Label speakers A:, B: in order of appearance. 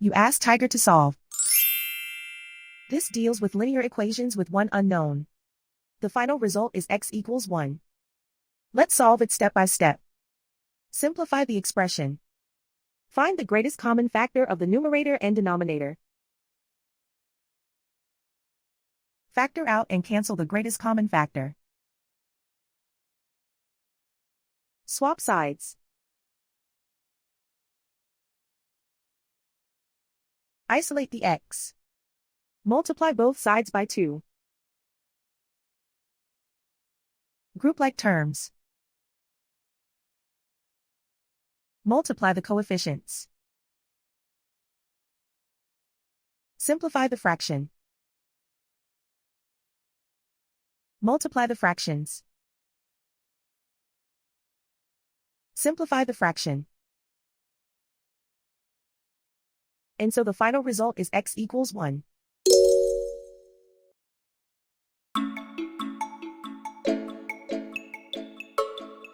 A: You ask Tiger to solve. This deals with linear equations with one unknown. The final result is x equals 1. Let's solve it step by step. Simplify the expression. Find the greatest common factor of the numerator and denominator. Factor out and cancel the greatest common factor. Swap sides. Isolate the x. Multiply both sides by 2. Group like terms. Multiply the coefficients. Simplify the fraction. Multiply the fractions. Simplify the fraction. And so the final result is x equals 1.